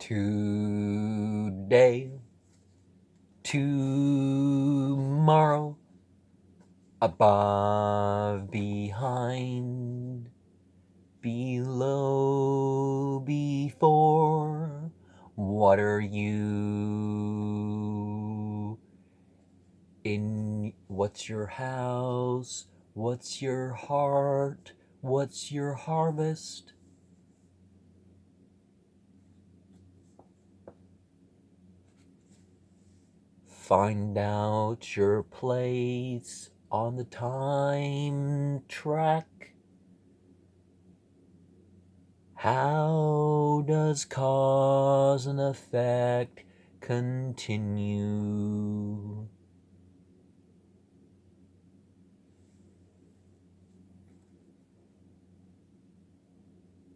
Today, tomorrow, above, behind, below, before. What are you? In what's your house? What's your heart? What's your harvest? Find out your place on the time track. How does cause and effect continue?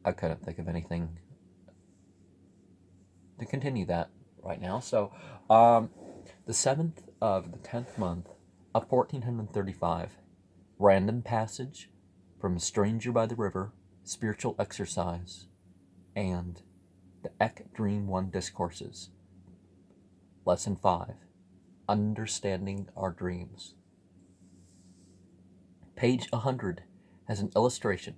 I couldn't think of anything to continue that right now. So, the 7th of the 10th month of 1435, random passage from A Stranger by the River, Spiritual Exercise, and the ECK Dream 1 Discourses. Lesson 5, Understanding Our Dreams. Page 100 has an illustration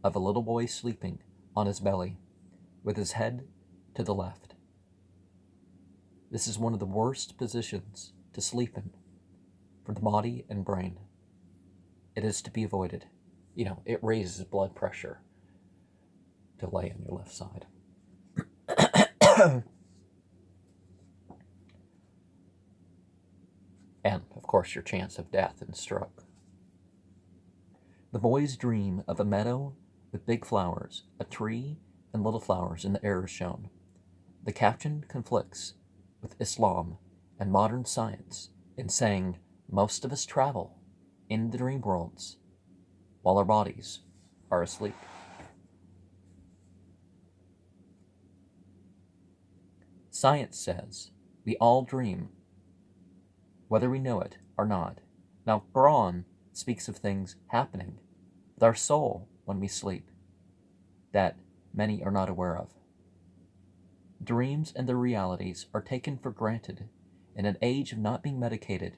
of a little boy sleeping on his belly with his head to the left. This is one of the worst positions to sleep in for the body and brain. It is to be avoided. You know, it raises blood pressure to lay on your left side. And, of course, your chance of death and stroke. The boy's dream of a meadow with big flowers, a tree, and little flowers in the air is shown. The caption conflicts with Islam and modern science in saying most of us travel in the dream worlds while our bodies are asleep. Science says we all dream, whether we know it or not. Now, Quran speaks of things happening with our soul when we sleep that many are not aware of. Dreams and their realities are taken for granted in an age of not being medicated,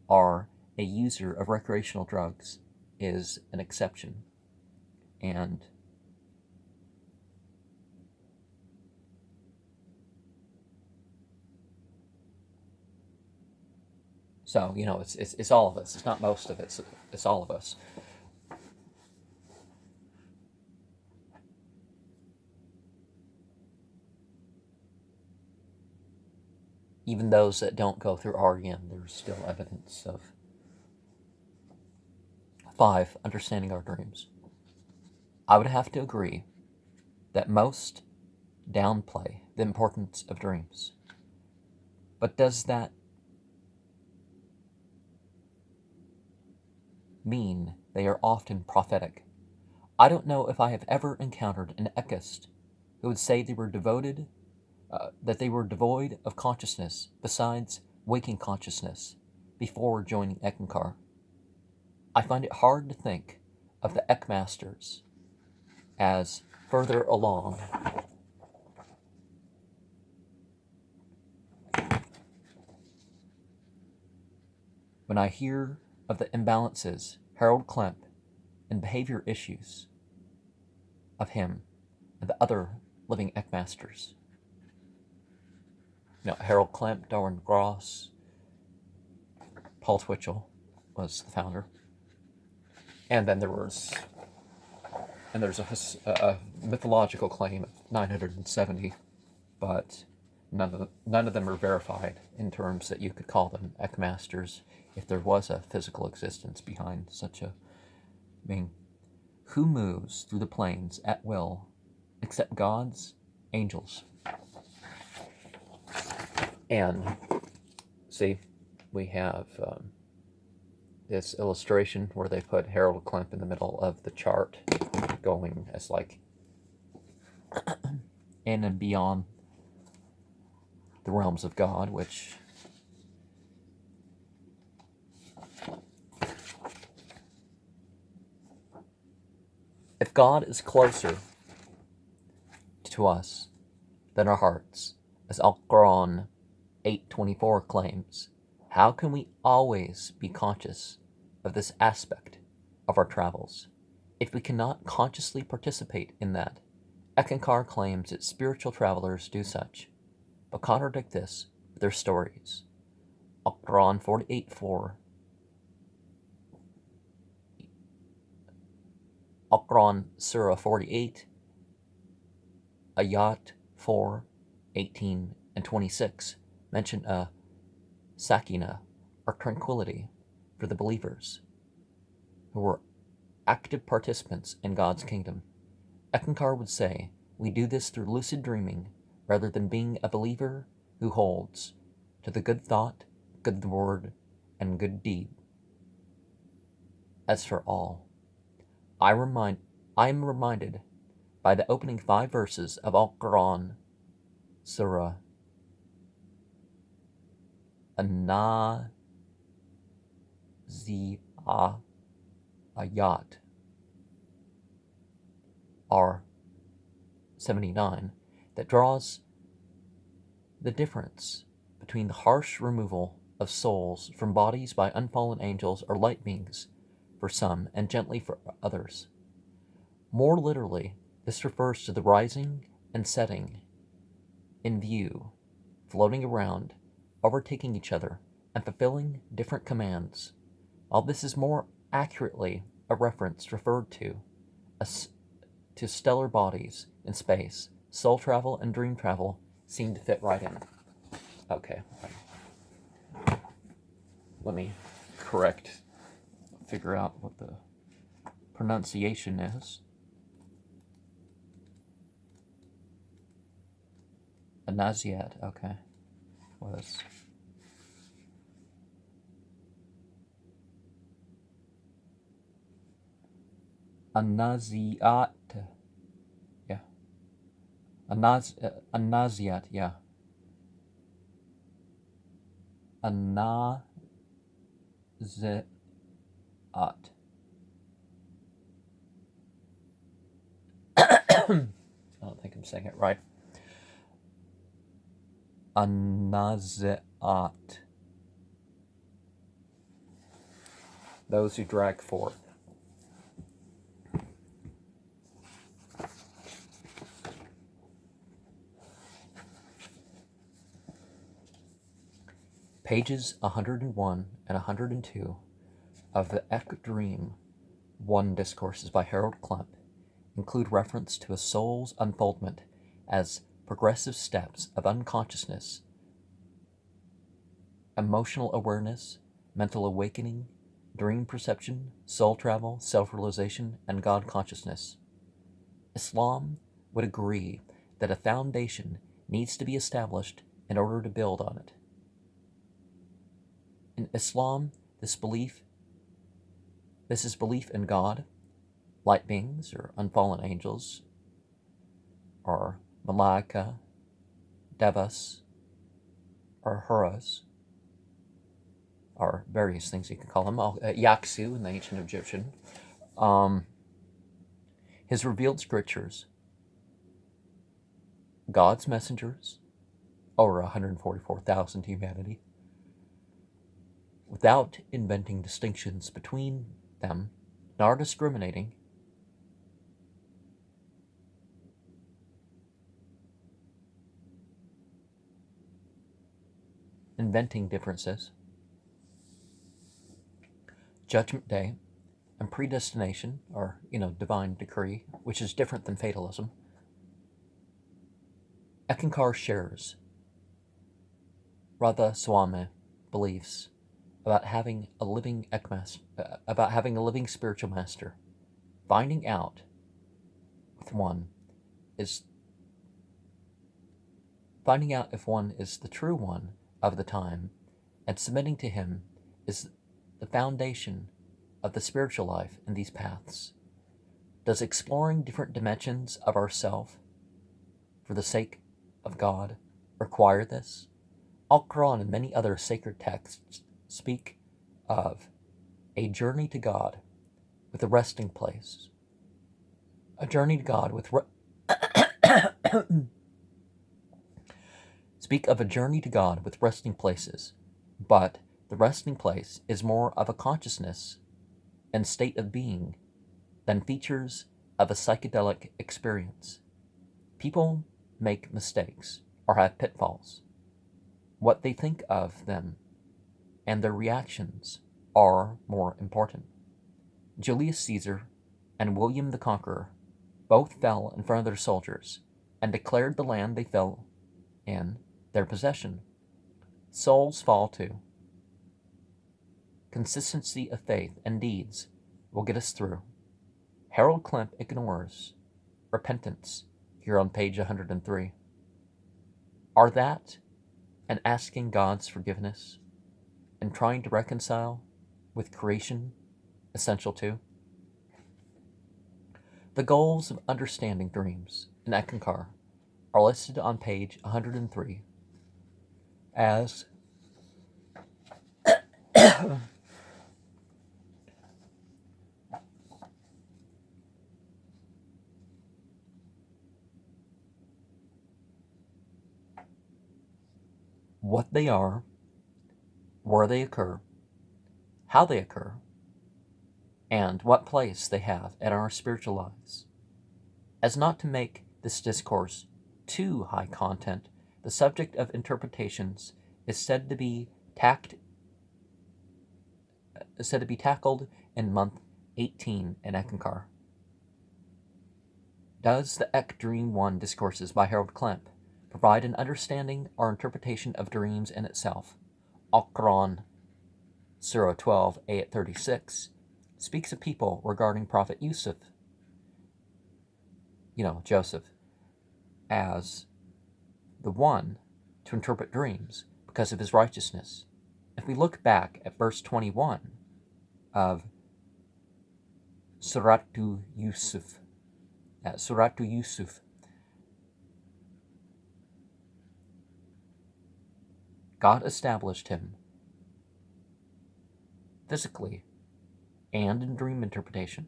or a user of recreational drugs is an exception. And so, you know, it's all of us. It's not most of it. It's all of us. Even those that don't go through REM, there's still evidence of. 5. Understanding our dreams. I would have to agree that most downplay the importance of dreams. But does that mean they are often prophetic? I don't know if I have ever encountered an Eckist who would say they were devoted, that they were devoid of consciousness besides waking consciousness before joining Eckankar. I find it hard to think of the Eckmasters as further along when I hear of the imbalances, Harold Klemp, and behavior issues of him and the other living Eckmasters. You know, Harold Klemp, Darwin Gross, Paul Twitchell was the founder. And then there's a mythological claim of 970, but none of them are verified in terms that you could call them Eckmasters if there was a physical existence behind such a being. Who moves through the planes at will except gods, angels? And see, we have this illustration where they put Harold Klemp in the middle of the chart, going as like in and beyond the realms of God, which if God is closer to us than our hearts, as Al-Quran 8:24 claims. How can we always be conscious of this aspect of our travels if we cannot consciously participate in that? Eckankar claims that spiritual travelers do such, but contradict this with their stories. Al-Quran 48:4. Al-Quran Surah 48, Ayat 4, 18, and 26 mention a sakina, or tranquility, for the believers who were active participants in God's kingdom. Eckankar would say, we do this through lucid dreaming rather than being a believer who holds to the good thought, good word, and good deed. As for all, I am reminded by the opening 5 verses of Al-Quran, Surah An-Nazi'at, Ayat R79, that draws the difference between the harsh removal of souls from bodies by unfallen angels or light beings for some and gently for others. More literally, this refers to the rising and setting in view, floating around, overtaking each other, and fulfilling different commands, while this is more accurately a reference referred to stellar bodies in space. Soul travel and dream travel seem to fit right in. Okay, let me figure out what the pronunciation is. Naziat, okay. What is Naziat? Yeah. Naziat, yeah. Naziat. I don't think I'm saying it right. Naziat. Those who drag forth. Pages 101 and 102 of the ECK Dream 1 Discourses by Harold Klemp include reference to a soul's unfoldment as progressive steps of unconsciousness, emotional awareness, mental awakening, dream perception, soul travel, self-realization, and God consciousness. Islam would agree that a foundation needs to be established in order to build on it. In Islam, this is belief in God, light beings or unfallen angels, or Malaika, Devas, or Huras, or various things you can call them, Yaksu in the ancient Egyptian. His revealed scriptures, God's messengers, over 144,000 humanity, without inventing distinctions between them, nor discriminating, inventing differences, Judgment Day, and predestination, or, divine decree, which is different than fatalism. Eckankar shares Radha Swami beliefs about having a living spiritual master. Finding out if one is the true one of the time, and submitting to him is the foundation of the spiritual life in these paths. Does exploring different dimensions of ourself for the sake of God require this? Al-Quran and many other sacred texts speak of a journey to God with a resting place. A journey to God with speak of a journey to God with resting places, but the resting place is more of a consciousness and state of being than features of a psychedelic experience. People make mistakes or have pitfalls. What they think of them and their reactions are more important. Julius Caesar and William the Conqueror both fell in front of their soldiers and declared the land they fell in their possession. Souls fall too. Consistency of faith and deeds will get us through. Harold Klemp ignores repentance here on page 103. Are that and asking God's forgiveness and trying to reconcile with creation essential too? The goals of understanding dreams in Eckankar are listed on page 103 as what they are, where they occur, how they occur, and what place they have in our spiritual lives. As not to make this discourse too high content, the subject of interpretations is said to be tackled in month 18 in Eckankar. Does the Ek Dream 1 Discourses by Harold Klemp provide an understanding or interpretation of dreams in itself? Quran Surah 12, Ayat 36, speaks of people regarding Prophet Yusuf, Joseph, as the one to interpret dreams because of his righteousness. If we look back at verse 21 of Suratu Yusuf, God established him physically and in dream interpretation.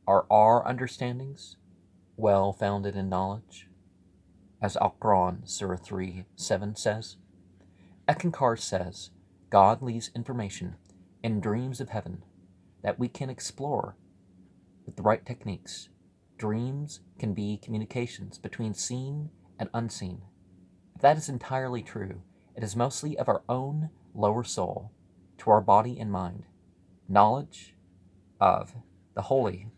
Are our understandings well founded in knowledge? As Al-Quran, Surah 3:7 says, Eckankar says, God leaves information in dreams of heaven that we can explore with the right techniques. Dreams can be communications between seen and unseen. If that is entirely true, it is mostly of our own lower soul to our body and mind. Knowledge of the holy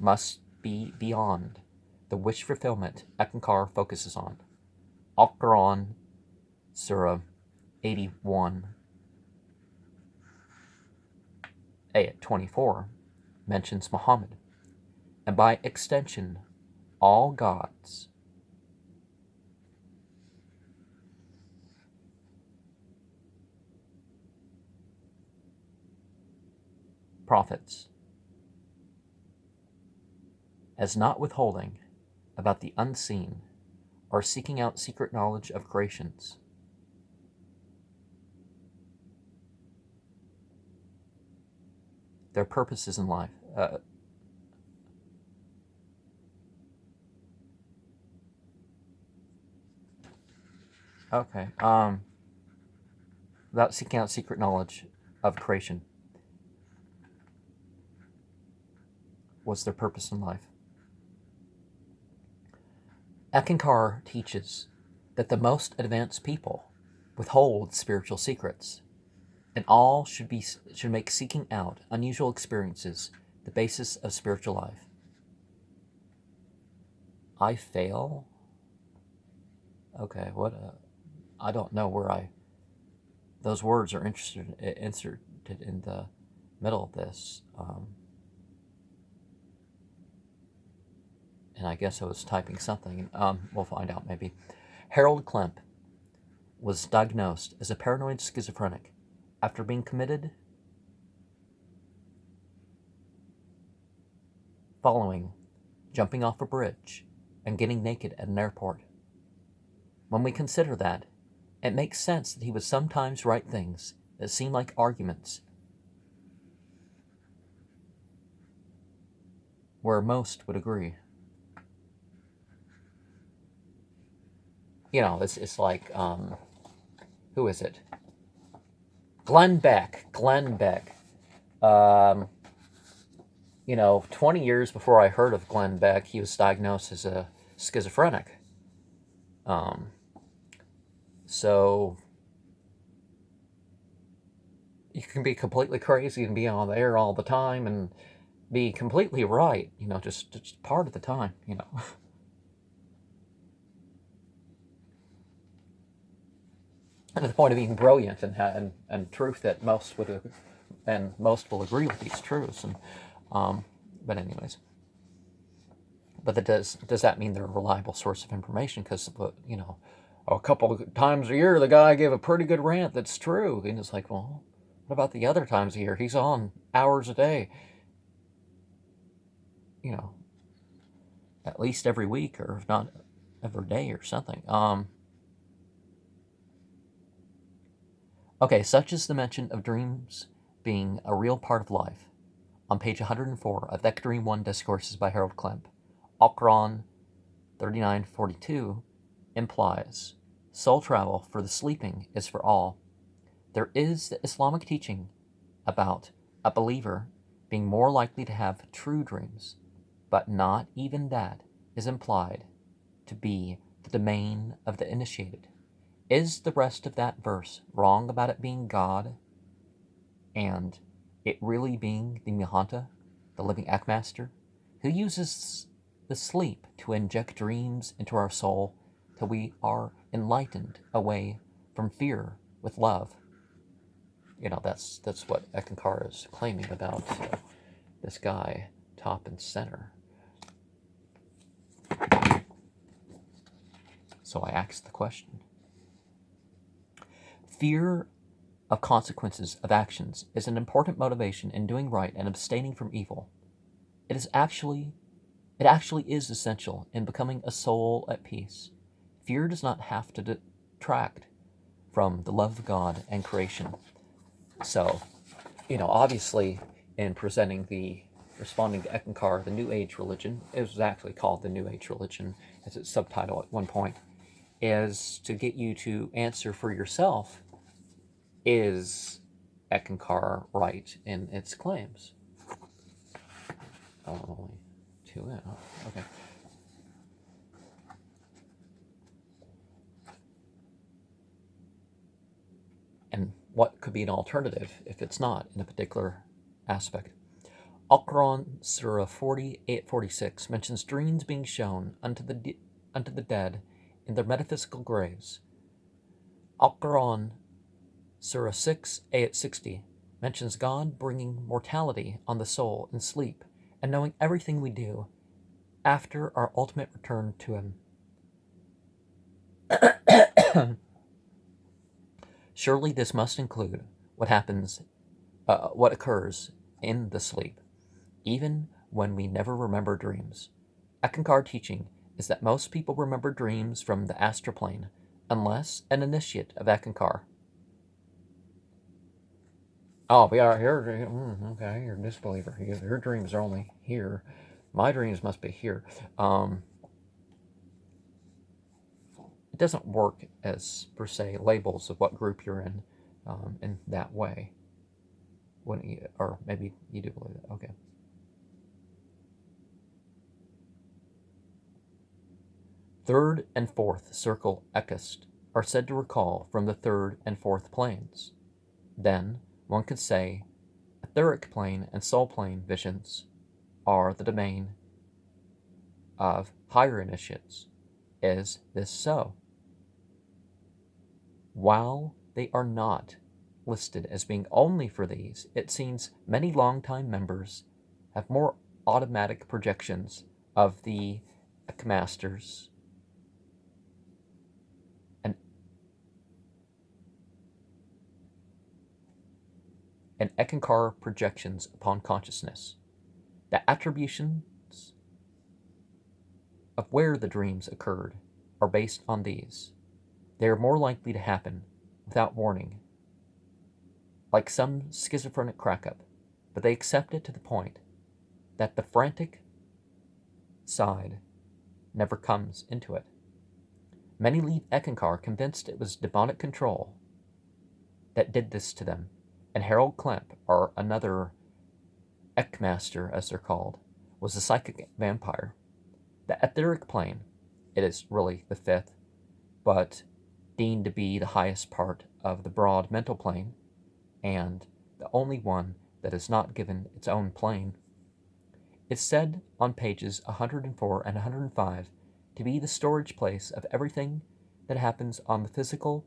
must be beyond the wish fulfillment Eckankar focuses on. Al-Quran, Surah 81, Ayat 24, mentions Muhammad, and by extension, all gods. Prophets, as not withholding about the unseen or seeking out secret knowledge of creations. Their purposes in life. Without seeking out secret knowledge of creation was their purpose in life. Eckankar teaches that the most advanced people withhold spiritual secrets, and all should make seeking out unusual experiences the basis of spiritual life. I fail? Okay, what? I don't know where those words are inserted in the middle of this. And I guess I was typing something. We'll find out maybe. Harold Klemp was diagnosed as a paranoid schizophrenic after being committed following jumping off a bridge and getting naked at an airport. When we consider that, it makes sense that he would sometimes write things that seem like arguments where most would agree. it's like, who is it? Glenn Beck. 20 years before I heard of Glenn Beck, he was diagnosed as a schizophrenic. So you can be completely crazy and be on the air all the time and be completely right, just part of the time, And to the point of being brilliant and truth that most will agree with these truths. But anyways, does that mean they're a reliable source of information? Because a couple of times a year the guy gave a pretty good rant that's true, and it's like, well, what about the other times a year? He's on hours a day, at least every week, or if not every day or something. Okay, such is the mention of dreams being a real part of life. On page 104 of That Dream 1 Discourses by Harold Klemp, Okron 3942 implies soul travel for the sleeping is for all. There is the Islamic teaching about a believer being more likely to have true dreams, but not even that is implied to be the domain of the initiated. Is the rest of that verse wrong about it being God and it really being the Mahanta, the living Eckmaster, who uses the sleep to inject dreams into our soul till we are enlightened away from fear with love? That's what Eckankar is claiming about this guy, top and center. So I asked the question. Fear of consequences of actions is an important motivation in doing right and abstaining from evil. It actually is essential in becoming a soul at peace. Fear does not have to detract from the love of God and creation. So, obviously, in responding to Eckankar, the New Age religion, it was actually called the New Age religion as its subtitle at one point, is to get you to answer for yourself, is Eckankar right in its claims? Oh, only two in. Oh, okay. And what could be an alternative if it's not in a particular aspect? Al-Quran, Surah 48-46 mentions dreams being shown unto the dead in their metaphysical graves. Al-Quran, Surah 6-60 mentions God bringing mortality on the soul in sleep and knowing everything we do after our ultimate return to Him. Surely this must include what occurs in the sleep, even when we never remember dreams. Eckankar teaching is that most people remember dreams from the astral plane, unless an initiate of Eckankar. Oh, we are here. Okay, you're a disbeliever. Your dreams are only here. My dreams must be here. It doesn't work as, per se, labels of what group you're in that way. Or maybe you do believe it. Okay. Third and fourth circle Ekast are said to recall from the third and fourth planes. Then, one could say, etheric plane and soul plane visions are the domain of higher initiates. Is this so? While they are not listed as being only for these, it seems many longtime members have more automatic projections of the Eckmasters and Eckankar projections upon consciousness. The attributions of where the dreams occurred are based on these. They are more likely to happen without warning, like some schizophrenic crack-up, but they accept it to the point that the frantic side never comes into it. Many leave Eckankar convinced it was demonic control that did this to them, and Harold Klemp, or another Eckmaster as they're called, was a psychic vampire. The etheric plane, it is really the fifth, but deemed to be the highest part of the broad mental plane, and the only one that is not given its own plane, is said on pages 104 and 105 to be the storage place of everything that happens on the physical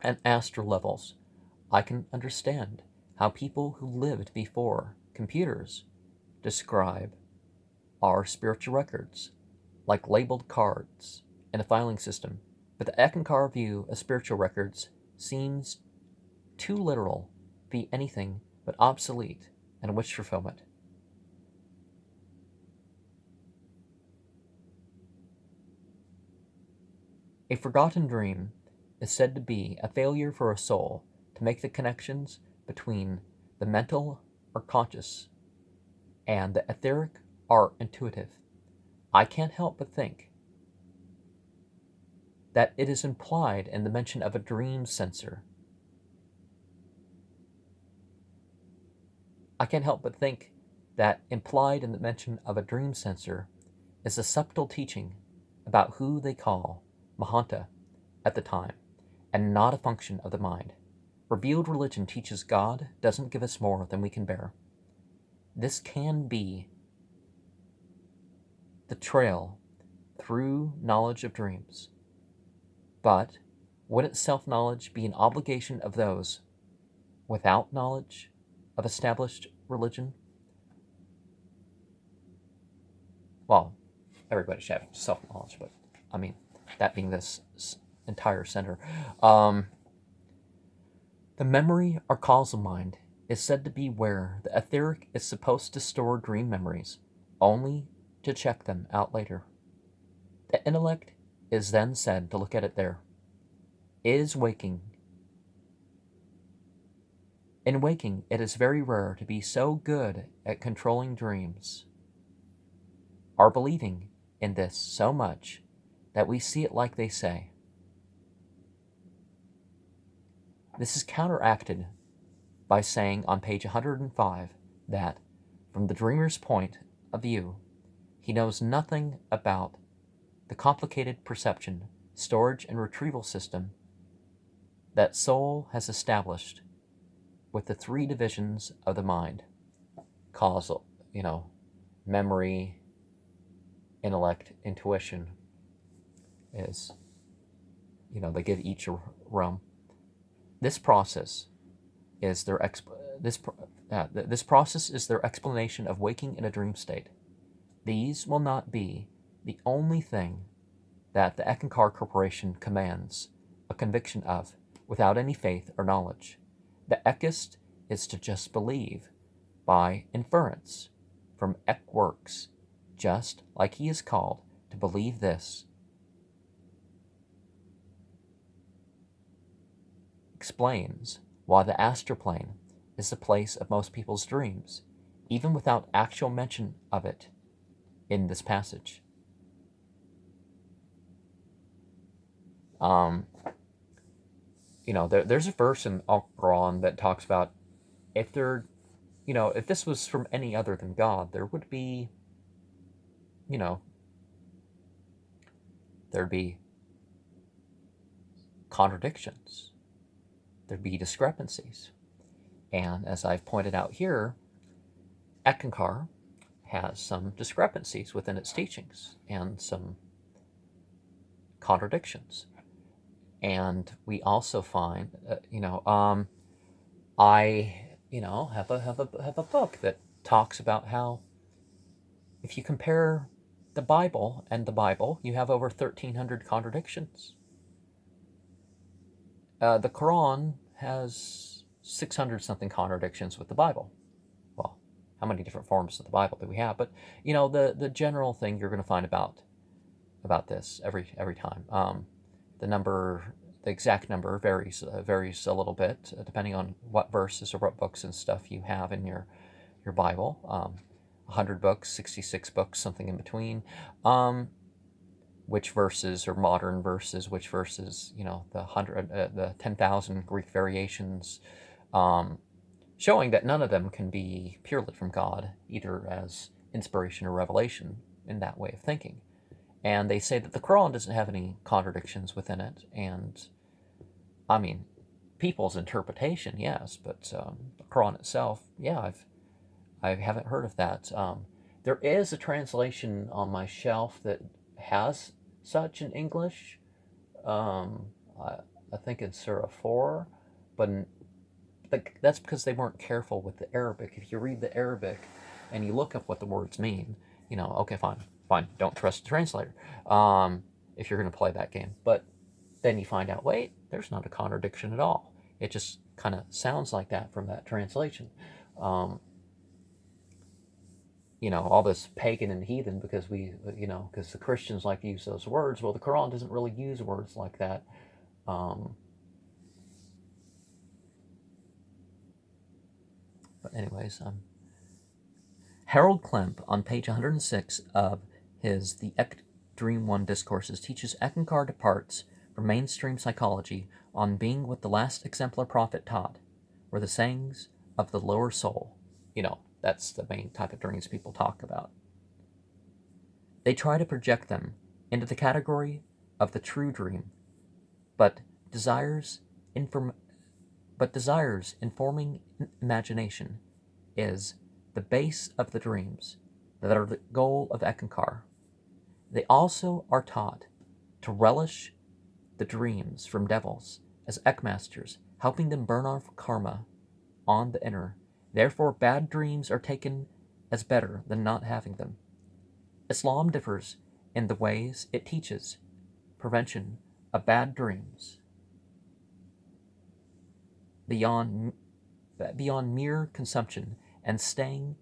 and astral levels. I can understand how people who lived before computers describe our spiritual records like labeled cards in a filing system, but the Eckankar view of spiritual records seems too literal to be anything but obsolete and wish fulfillment. A forgotten dream is said to be a failure for a soul to make the connections between the mental or conscious and the etheric or intuitive. I can't help but think that it is implied in the mention of a dream sensor. I can't help but think that implied in the mention of a dream sensor is a subtle teaching about who they call Mahanta at the time, and not a function of the mind. Revealed religion teaches God doesn't give us more than we can bear. This can be the trail through knowledge of dreams. But wouldn't self-knowledge be an obligation of those without knowledge of established religion? Well, everybody should have self-knowledge, but I mean, that being this entire center. The memory or causal mind is said to be where the etheric is supposed to store dream memories, only to check them out later. The intellect is then said to look at it there. Is waking. In waking, it is very rare to be so good at controlling dreams, or believing in this so much that we see it like they say. This is counteracted by saying on page 105 that, from the dreamer's point of view, he knows nothing about the complicated perception, storage, and retrieval system that soul has established with the three divisions of the mind: causal, memory, intellect, intuition. Is, they give each a realm. This process is their this process is their explanation of waking in a dream state. These will not be the only thing that the Eckankar Corporation commands a conviction of without any faith or knowledge. The Eckist is to just believe by inference from Eck works, just like he is called to believe this. Explains why the astral plane is the place of most people's dreams, even without actual mention of it in this passage. There's a verse in Al-Quran that talks about if this was from any other than God, there would be, there'd be contradictions. There'd be discrepancies. And as I've pointed out here, Eckankar has some discrepancies within its teachings and some contradictions. And we also find, I have a book that talks about how if you compare the Bible and the Bible, you have over 1,300 contradictions. The Quran has 600 something contradictions with the Bible. Well, how many different forms of the Bible do we have? But the general thing you're going to find about this every time. The exact number varies a little bit depending on what verses or what books and stuff you have in your Bible. 100 books, 66 books, something in between. which verses are modern verses, which verses, the 10,000 Greek variations, showing that none of them can be purely from God, either as inspiration or revelation in that way of thinking. And they say that the Quran doesn't have any contradictions within it, and I mean, people's interpretation, yes, but the Quran itself, yeah, I haven't heard of that. There is a translation on my shelf that has such in English. I think in Surah 4, but that's because they weren't careful with the Arabic. If you read the Arabic and you look up what the words mean, okay, fine, don't trust the translator if you're going to play that game. But then you find out, wait, there's not a contradiction at all. It just kind of sounds like that from that translation. All this pagan and heathen because because the Christians like to use those words. Well, the Quran doesn't really use words like that. But anyways, Harold Klemp on page 106 of his The Dream 1 Discourses teaches Eckankar departs from mainstream psychology on being what the last exemplar prophet taught, were the sayings of the lower soul. That's the main type of dreams people talk about. They try to project them into the category of the true dream, but desires informing imagination is the base of the dreams that are the goal of Eckankar. They also are taught to relish the dreams from devils as Eckmasters, helping them burn off karma on the inner. Therefore, bad dreams are taken as better than not having them. Islam differs in the ways it teaches prevention of bad dreams beyond mere consumption and staying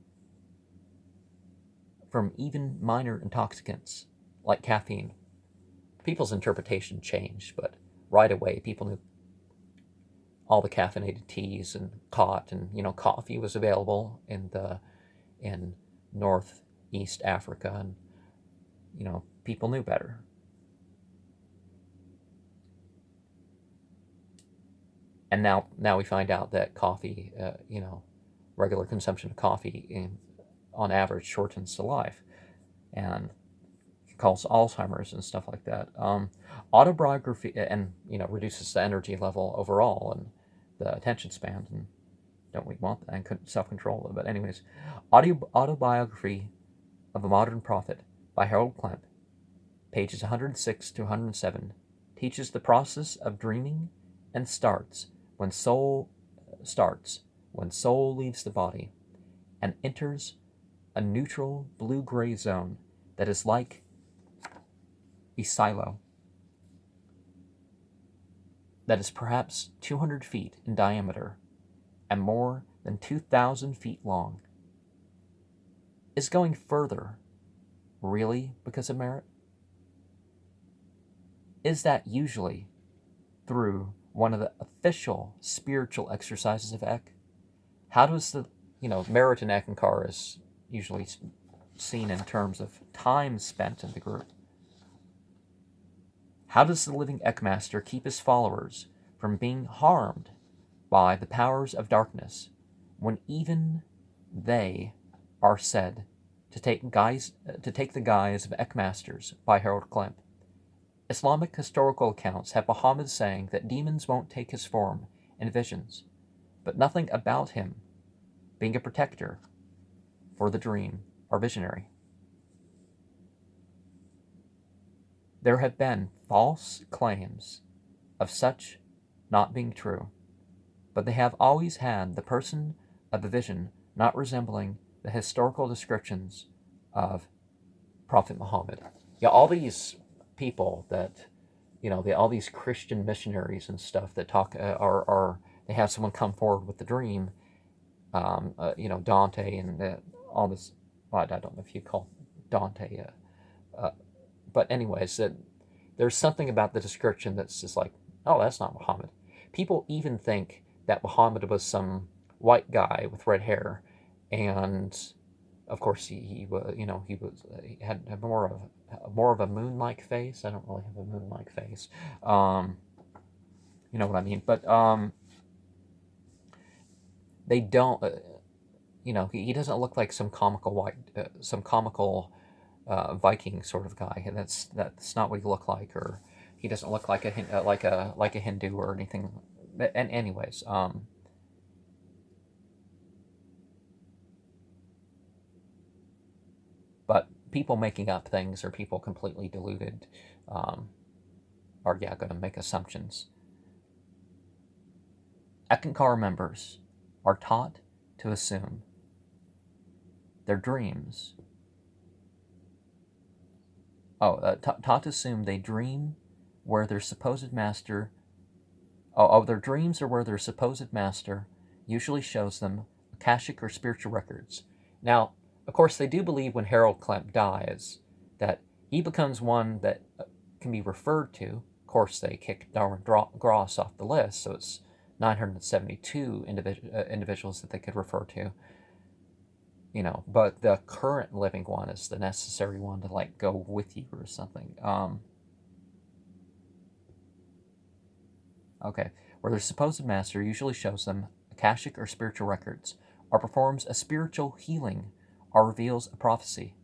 from even minor intoxicants like caffeine. People's interpretation changed, but right away people knew all the caffeinated teas and khat, and coffee was available in northeast Africa, and people knew better. And now we find out that coffee, regular consumption of coffee on average shortens the life and causes Alzheimer's and stuff like that. Autobiography and reduces the energy level overall and the attention span, and don't we want that, and self-control. But anyways, Autobiography of a Modern Prophet by Harold Klemp, pages 106 to 107, teaches the process of dreaming and starts when soul leaves the body and enters a neutral blue-gray zone that is like a silo that is perhaps 200 feet in diameter and more than 2,000 feet long. Is going further really because of merit? Is that usually through one of the official spiritual exercises of Ek? How does the, merit in Eckankar is usually seen in terms of time spent in the group? How does the living Eckmaster keep his followers from being harmed by the powers of darkness when even they are said to take the guise of Eckmasters by Harold Klemp? Islamic historical accounts have Muhammad saying that demons won't take his form in visions, but nothing about him being a protector for the dream or visionary. There have been false claims of such not being true, but they have always had the person of the vision not resembling the historical descriptions of Prophet Muhammad. Yeah, all these people that, all these Christian missionaries and stuff that talk they have someone come forward with the dream, Dante and all this. Well, I don't know if you call Dante, but anyways, there's something about the description that's just like, oh, that's not Muhammad. People even think that Muhammad was some white guy with red hair, and Of course, he was, he had more of a moon-like face. I don't really have a moon-like face. You know what I mean? But they don't. He doesn't look like some comical Viking sort of guy. That's not what he looked like, or he doesn't look like a Hindu or anything. And anyways, but people making up things or people completely deluded are going to make assumptions. Eckankar members are taught to assume their dreams. Taught to assume they dream where their supposed master. Their dreams are where their supposed master usually shows them Akashic or spiritual records. Now, of course, they do believe when Harold Klemp dies that he becomes one that can be referred to. Of course, they kicked Darwin Gross off the list, so it's 972 individuals that they could refer to. But the current living one is the necessary one to go with you or something. Okay, where their supposed master usually shows them Akashic or spiritual records, or performs a spiritual healing, or reveals a prophecy.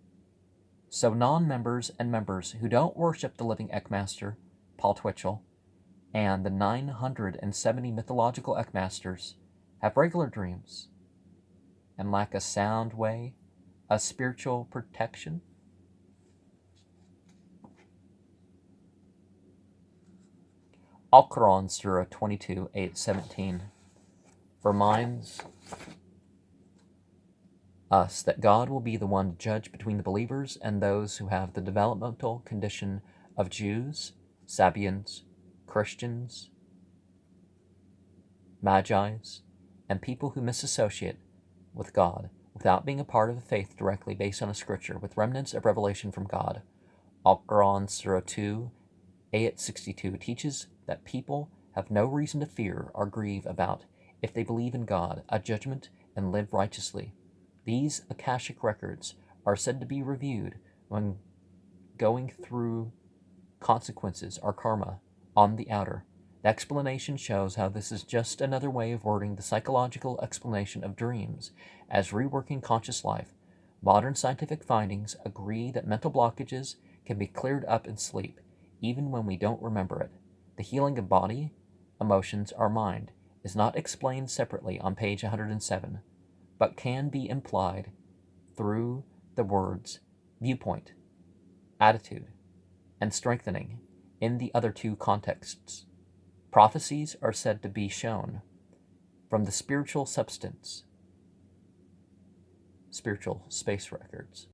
So non-members and members who don't worship the living Eckmaster, Paul Twitchell, and the 970 mythological Eckmasters have regular dreams and lack a sound way of spiritual protection. Al-Quran Surah 22, 8-17 reminds us that God will be the one to judge between the believers and those who have the developmental condition of Jews, Sabians, Christians, Magi's, and people who misassociate with God without being a part of the faith directly based on a scripture with remnants of revelation from God. Al-Quran Surah 2, 8-62 teaches that people have no reason to fear or grieve about if they believe in God, a judgment, and live righteously. These Akashic records are said to be reviewed when going through consequences or karma on the outer. The explanation shows how this is just another way of wording the psychological explanation of dreams as reworking conscious life. Modern scientific findings agree that mental blockages can be cleared up in sleep, even when we don't remember it. The healing of body, emotions, or mind is not explained separately on page 107, but can be implied through the words viewpoint, attitude, and strengthening in the other two contexts. Prophecies are said to be shown from the spiritual substance, spiritual space records.